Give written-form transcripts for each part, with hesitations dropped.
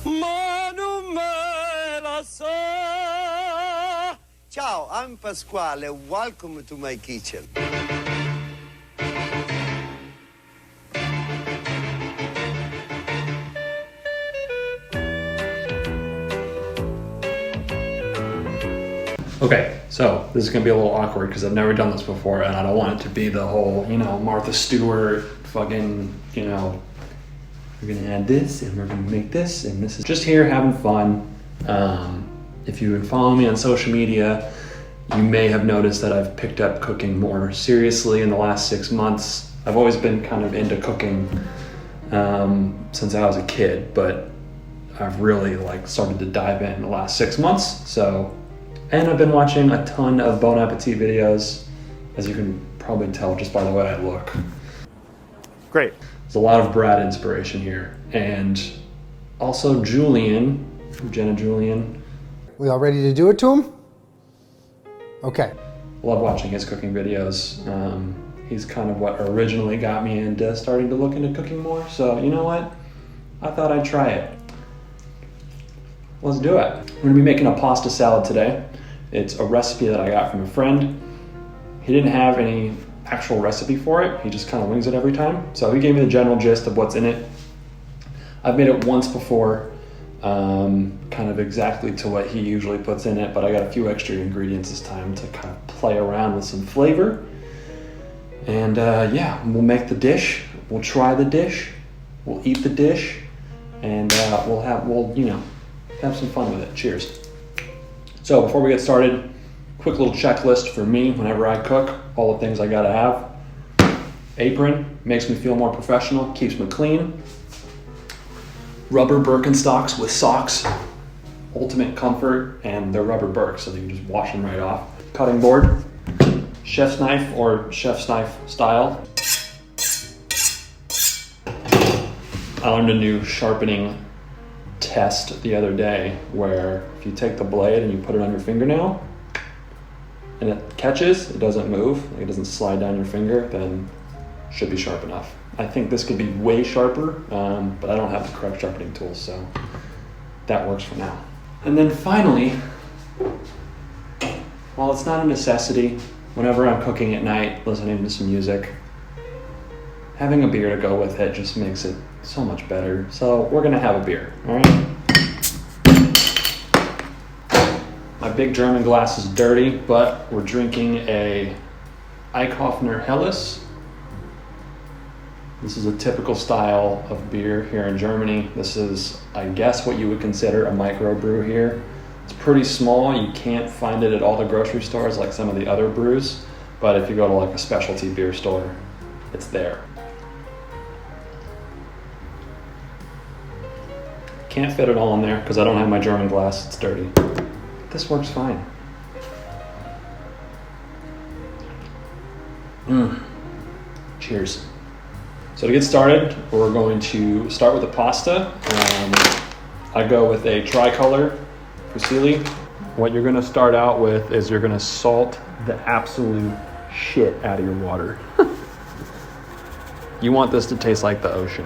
Ma non me la so. Ciao, I'm Pasquale. Welcome to my kitchen. Okay, so this is gonna be a little awkward because I've never done this before and I don't want it to be the whole, Martha Stewart fucking, we're gonna add this and we're gonna make this and this is just here having fun. If you've been following me on social media, you may have noticed that I've picked up cooking more seriously in the last 6 months. I've always been kind of into cooking since I was a kid, but I've really started to dive in the last 6 months. And I've been watching a ton of Bon Appetit videos, as you can probably tell just by the way I look. Great. There's a lot of Brad inspiration here. And also Julien, from Jenna Julien. We all ready to do it to him? Okay. Love watching his cooking videos. He's kind of what originally got me into starting to look into cooking more. So you know what? I thought I'd try it. Let's do it. I'm gonna be making a pasta salad today. It's a recipe that I got from a friend. He didn't have any actual recipe for it. He just kind of wings it every time. So he gave me the general gist of what's in it. I've made it once before, kind of exactly to what he usually puts in it, but I got a few extra ingredients this time to kind of play around with some flavor. And yeah, we'll make the dish, we'll try the dish, we'll eat the dish, and we'll have some fun with it. Cheers. So before we get started, quick little checklist for me whenever I cook, all the things I gotta have. Apron, makes me feel more professional, keeps me clean. Rubber Birkenstocks with socks, ultimate comfort, and they're rubber Birks, so you can just wash them right off. Cutting board, chef's knife or chef's knife style. I learned a new sharpening test the other day where if you take the blade and you put it on your fingernail and it catches, it doesn't move, it doesn't slide down your finger, then it should be sharp enough. I think this could be way sharper, but I don't have the correct sharpening tools, so that works for now. And then finally, while it's not a necessity, whenever I'm cooking at night, listening to some music, having a beer to go with it just makes it so much better. So we're gonna have a beer, all right? My big German glass is dirty, but we're drinking a Eichhofner Helles. This is a typical style of beer here in Germany. This is, I guess, what you would consider a microbrew here. It's pretty small. You can't find it at all the grocery stores like some of the other brews, but if you go to a specialty beer store, it's there. Can't fit it all in there because I don't have my German glass, it's dirty. This works fine. Cheers. So to get started, we're going to start with the pasta. I go with a Tri-Color Fusilli. What you're gonna start out with is you're gonna salt the absolute shit out of your water. You want this to taste like the ocean.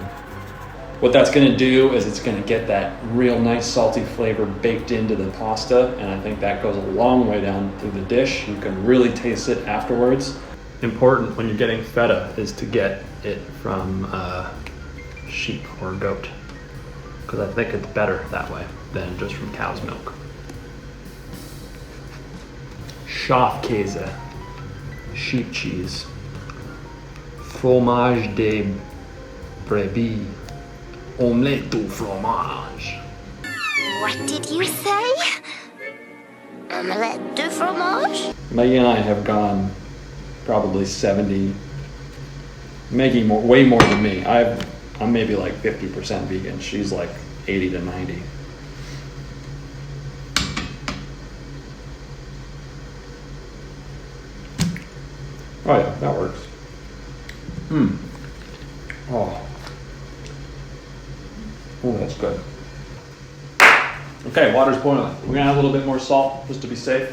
What that's gonna do is it's gonna get that real nice salty flavor baked into the pasta, and I think that goes a long way down through the dish. You can really taste it afterwards. Important when you're getting feta is to get it from sheep or goat, because I think it's better that way than just from cow's milk. Schafkäse, sheep cheese. Fromage de brebis. Omelette au fromage. What did you say? Omelette de fromage? Maggie and I have gone probably 70, Maggie way more than me. I'm maybe 50% vegan. She's 80 to 90. Oh yeah, that works. Oh, that's good. Okay, water's boiling. We're gonna add a little bit more salt just to be safe.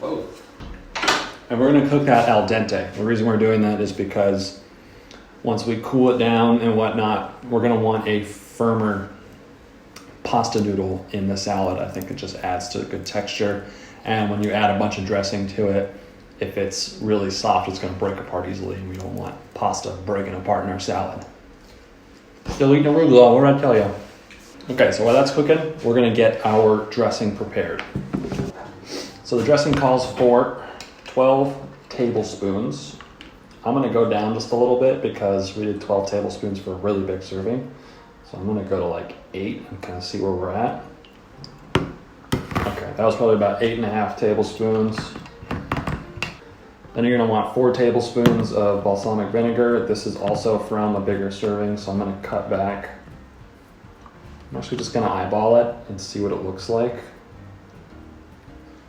Whoa. And we're gonna cook that al dente. The reason we're doing that is because once we cool it down and whatnot, we're gonna want a firmer pasta noodle in the salad. I think it just adds to a good texture. And when you add a bunch of dressing to it, if it's really soft, it's gonna break apart easily, and we don't want pasta breaking apart in our salad. Still eating arugula, what did I tell you? Okay, so while that's cooking, we're gonna get our dressing prepared. So the dressing calls for 12 tablespoons. I'm gonna go down just a little bit because we did 12 tablespoons for a really big serving. So I'm gonna go to like 8 and kind of see where we're at. Okay, that was probably about 8.5 tablespoons. Then you're gonna want 4 tablespoons of balsamic vinegar. This is also from a bigger serving, so I'm gonna cut back. I'm actually just gonna eyeball it and see what it looks like.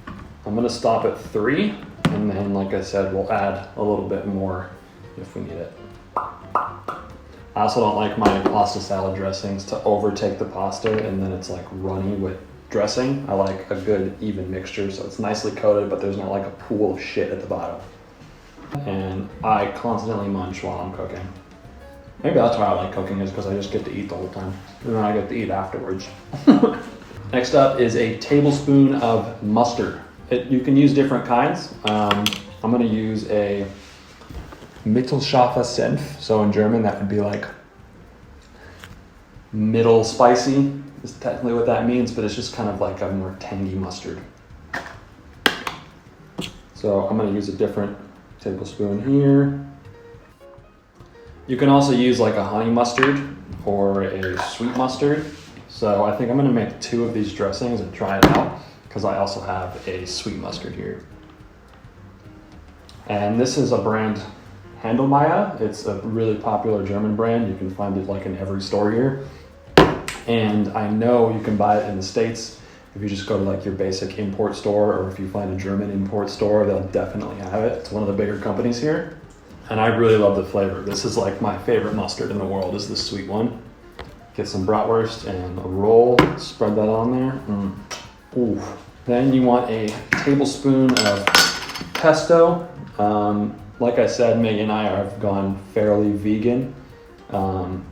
I'm gonna stop at 3, and then like I said, we'll add a little bit more if we need it. I also don't like my pasta salad dressings to overtake the pasta and then it's like runny with dressing. I like a good even mixture, so it's nicely coated, but there's not like a pool of shit at the bottom. And I constantly munch while I'm cooking. Maybe that's why I like cooking, is because I just get to eat the whole time. And then I get to eat afterwards. Next up is a tablespoon of mustard. You can use different kinds. I'm gonna use a mittelscharfer Senf. So in German, that would be like middle spicy, is technically what that means, but it's just kind of like a more tangy mustard. So I'm gonna use a different tablespoon here. You can also use like a honey mustard or a sweet mustard. So I think I'm gonna make 2 of these dressings and try it out, because I also have a sweet mustard here. And this is a brand, Handelmeier. It's a really popular German brand. You can find it like in every store here. And I know you can buy it in the States. If you just go to like your basic import store, or if you find a German import store, they'll definitely have it. It's one of the bigger companies here. And I really love the flavor. This is like my favorite mustard in the world, is this sweet one. Get some bratwurst and a roll, spread that on there. Ooh. Then you want a tablespoon of pesto. Like I said, Megan and I have gone fairly vegan.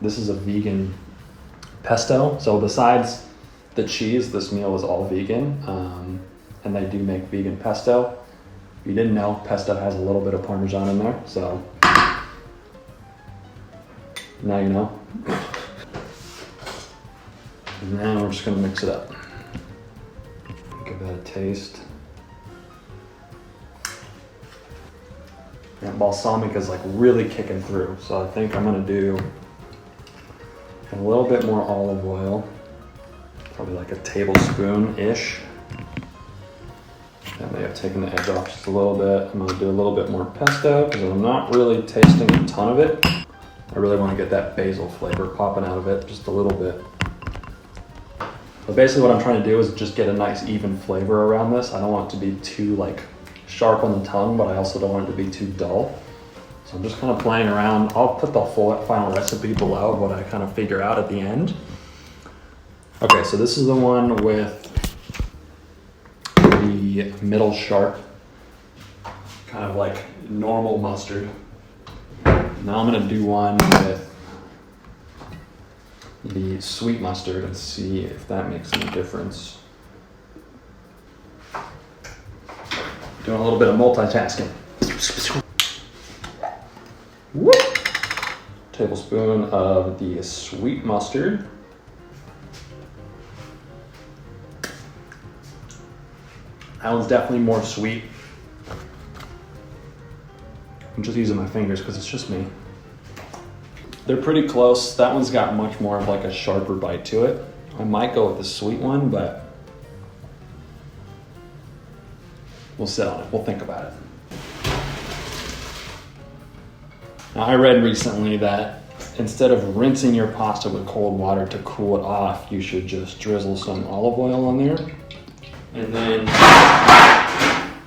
This is a vegan pesto. So besides the cheese, this meal is all vegan. And they do make vegan pesto. If you didn't know, pesto has a little bit of Parmesan in there, so now you know. And then we're just gonna mix it up. Give that a taste. And balsamic is like really kicking through, so I think I'm gonna do a little bit more olive oil, probably like a tablespoon-ish. I may have taken the edge off just a little bit. I'm gonna do a little bit more pesto because I'm not really tasting a ton of it. I really want to get that basil flavor popping out of it just a little bit. But basically what I'm trying to do is just get a nice even flavor around this. I don't want it to be too like sharp on the tongue, but I also don't want it to be too dull. So I'm just kind of playing around. I'll put the full final recipe below of what I kind of figure out at the end. Okay, so this is the one with the middle sharp, kind of like normal mustard. Now I'm gonna do one with the sweet mustard and see if that makes any difference. Doing a little bit of multitasking. Whoop. Tablespoon of the sweet mustard. That one's definitely more sweet. I'm just using my fingers because it's just me. They're pretty close. That one's got much more of like a sharper bite to it. I might go with the sweet one, but we'll sit on it. We'll think about it. Now, I read recently that instead of rinsing your pasta with cold water to cool it off, you should just drizzle some olive oil on there. And then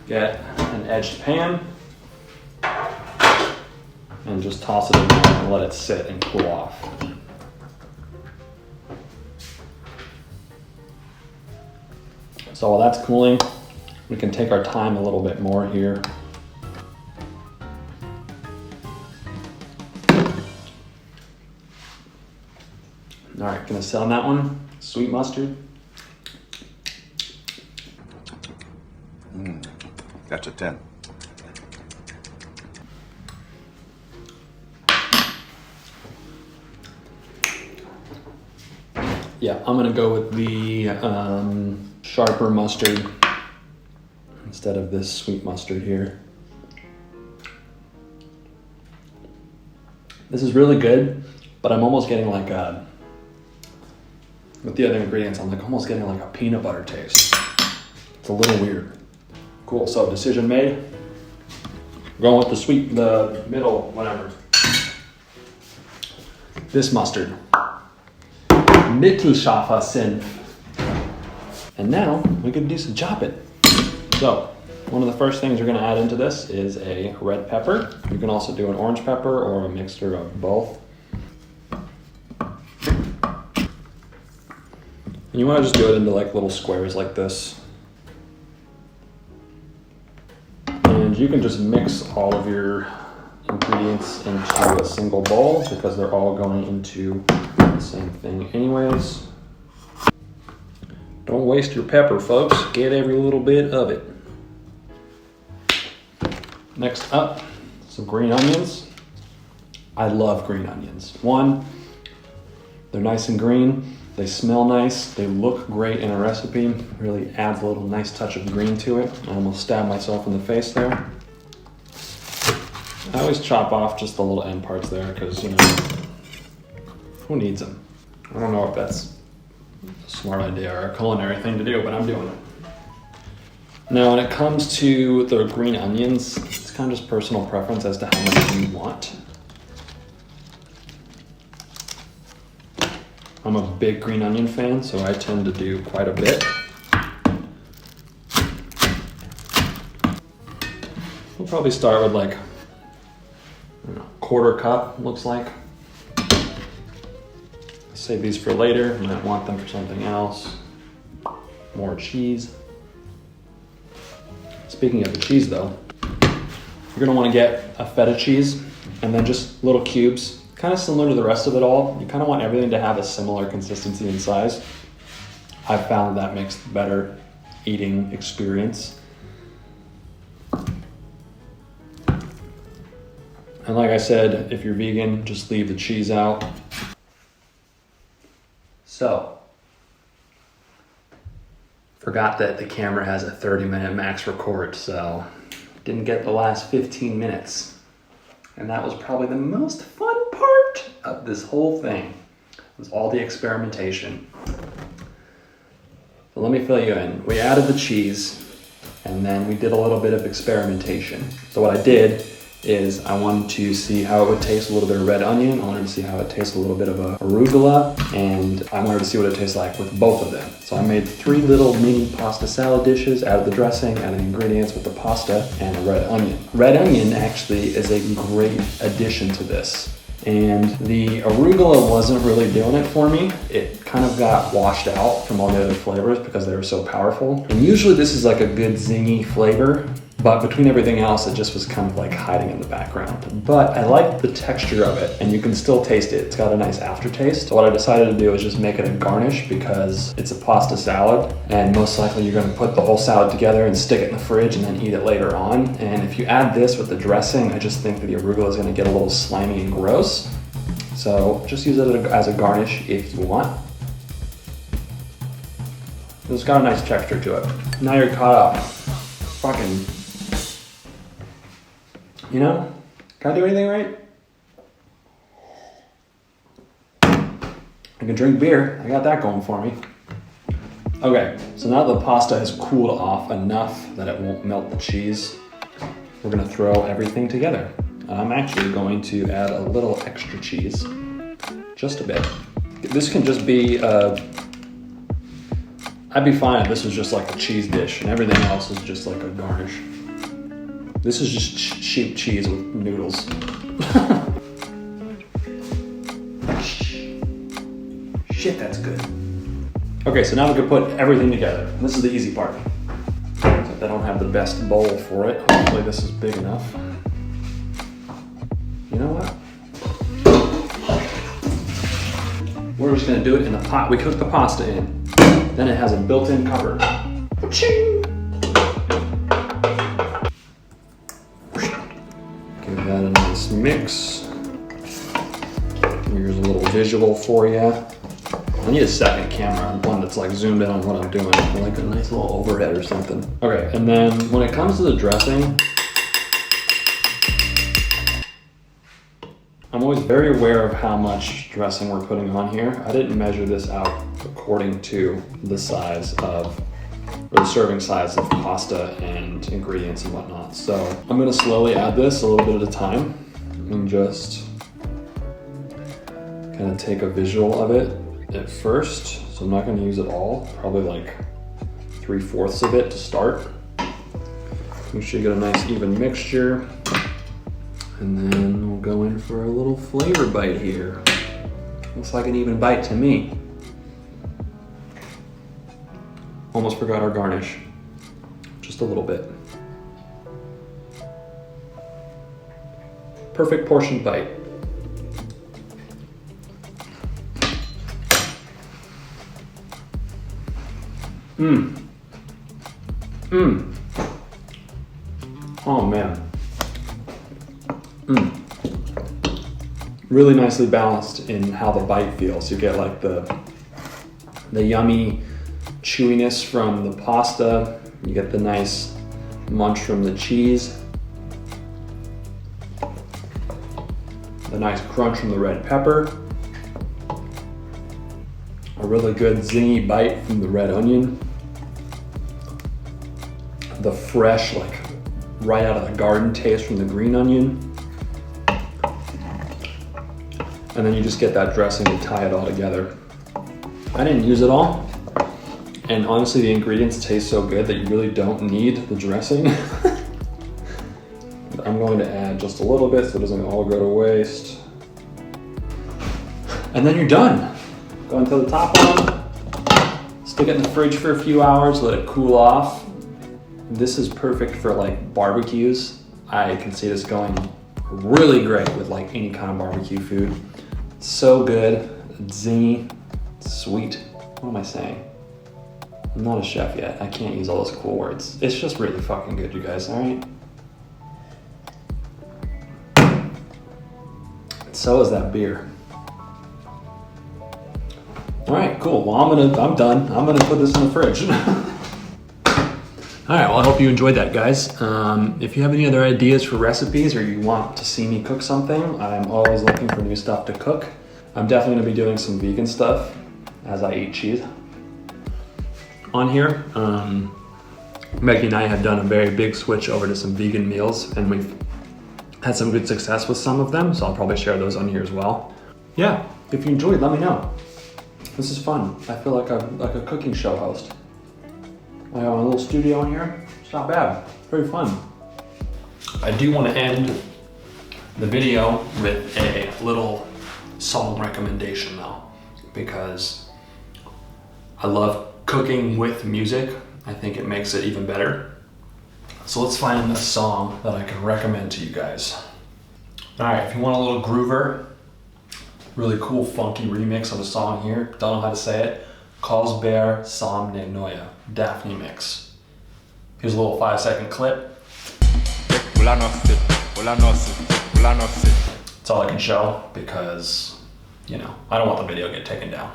get an edged pan and just toss it in there and let it sit and cool off. So while that's cooling, we can take our time a little bit more here. All right, gonna sell on that one. Sweet mustard. That's a 10. Yeah, I'm gonna go with the sharper mustard instead of this sweet mustard here. This is really good, but I'm almost getting like with the other ingredients, I'm like almost getting like a peanut butter taste. It's a little weird. Cool, so decision made. Going with the middle, whatever. This mustard. Mittelscharfer Senf. And now we can do some chopping. So, one of the first things we're gonna add into this is a red pepper. You can also do an orange pepper or a mixture of both. And you wanna just do it into like little squares like this. And you can just mix all of your ingredients into a single bowl because they're all going into the same thing anyways. Don't waste your pepper, folks. Get every little bit of it. Next up, some green onions. I love green onions. One, they're nice and green. They smell nice. They look great in a recipe. Really adds a little nice touch of green to it. I almost stabbed myself in the face there. I always chop off just the little end parts there because, you know, who needs them? I don't know if that's a smart idea or a culinary thing to do, but I'm doing it. Now, when it comes to the green onions, it's kind of just personal preference as to how much you want. I'm a big green onion fan, so I tend to do quite a bit. We'll probably start with like, I don't know, quarter cup, looks like. Save these for later. You might want them for something else. More cheese. Speaking of the cheese though, you're gonna wanna get a feta cheese and then just little cubes, kind of similar to the rest of it all. You kind of want everything to have a similar consistency and size. I've found that makes a better eating experience. And like I said, if you're vegan, just leave the cheese out. So, forgot that the camera has a 30-minute max record, so didn't get the last 15 minutes. And that was probably the most fun part of this whole thing, was all the experimentation. So let me fill you in. We added the cheese, and then we did a little bit of experimentation. So what I did is I wanted to see how it would taste a little bit of red onion. I wanted to see how it tastes a little bit of arugula, and I wanted to see what it tastes like with both of them. So I made 3 little mini pasta salad dishes, added the dressing, added the ingredients with the pasta, and a red onion. Red onion actually is a great addition to this. And the arugula wasn't really doing it for me. It kind of got washed out from all the other flavors because they were so powerful. And usually this is like a good zingy flavor, but between everything else, it just was kind of like hiding in the background. But I like the texture of it, and you can still taste it. It's got a nice aftertaste. So what I decided to do is just make it a garnish because it's a pasta salad, and most likely you're gonna put the whole salad together and stick it in the fridge and then eat it later on. And if you add this with the dressing, I just think that the arugula is gonna get a little slimy and gross. So just use it as a garnish if you want. It's got a nice texture to it. Now you're caught up. Fucking, you know, can I do anything right? I can drink beer. I got that going for me. Okay, so now the pasta has cooled off enough that it won't melt the cheese, we're gonna throw everything together. I'm actually going to add a little extra cheese, just a bit. This can just be, I'd be fine if this was just like a cheese dish and everything else is just like a garnish. This is just cheap cheese with noodles. Shit, that's good. Okay, so now we can put everything together. This is the easy part. Except I don't have the best bowl for it. Hopefully this is big enough. You know what? We're just gonna do it in the pot we cooked the pasta in. Then it has a built-in cover. Ching! Give that a nice mix. Here's a little visual for you. I need a second camera, one that's like zoomed in on what I'm doing, like a nice little overhead or something. Okay, and then when it comes to the dressing, I'm always very aware of how much dressing we're putting on here. I didn't measure this out according to the size of, or the serving size of pasta and ingredients and whatnot. So I'm gonna slowly add this a little bit at a time and just kind of take a visual of it at first. So I'm not gonna use it all, probably like 3/4 of it to start. Make sure you get a nice even mixture. And then we'll go in for a little flavor bite here. Looks like an even bite to me. Almost forgot our garnish. Just a little bit. Perfect portion bite. Mmm. Mmm. Oh man. Mmm. Really nicely balanced in how the bite feels. You get like the yummy chewiness from the pasta. You get the nice munch from the cheese. The nice crunch from the red pepper. A really good zingy bite from the red onion. The fresh, like right out of the garden taste from the green onion. And then you just get that dressing to tie it all together. I didn't use it all. And honestly, the ingredients taste so good that you really don't need the dressing. I'm going to add just a little bit so it doesn't all go to waste. And then you're done. Go into the top on, stick it in the fridge for a few hours, let it cool off. This is perfect for like barbecues. I can see this going really great with like any kind of barbecue food. So good, zingy, sweet. What am I saying? I'm not a chef yet. I can't use all those cool words. It's just really fucking good, you guys, all right? So is that beer. All right, cool. Well, I'm done. I'm gonna put this in the fridge. All right, well, I hope you enjoyed that, guys. If you have any other ideas for recipes or you want to see me cook something, I'm always looking for new stuff to cook. I'm definitely gonna be doing some vegan stuff as I eat cheese on here. Maggie and I have done a very big switch over to some vegan meals, and we've had some good success with some of them, so I'll probably share those on here as well. Yeah, if you enjoyed, let me know. This is fun. I feel like a cooking show host. I have a little studio in here. It's not bad. Very fun. I do want to end the video with a little song recommendation though, because I love cooking with music. I think it makes it even better. So let's find a song that I can recommend to you guys. All right, if you want a little groover, really cool funky remix of a song here, don't know how to say it, Cosber Sam Ne Noia, Daphne mix. Here's a little 5-second clip. That's all I can show because, you know, I don't want the video to get taken down.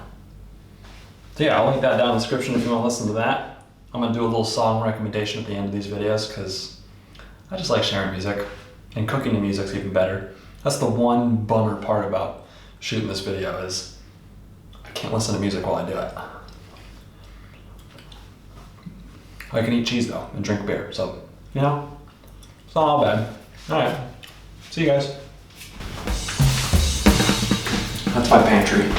So yeah, I'll link that down in the description if you want to listen to that. I'm gonna do a little song recommendation at the end of these videos because I just like sharing music, and cooking the music's even better. That's the one bummer part about shooting this video is I can't listen to music while I do it. I can eat cheese though and drink beer, so you know, it's not all bad. All right, see you guys. That's my pantry.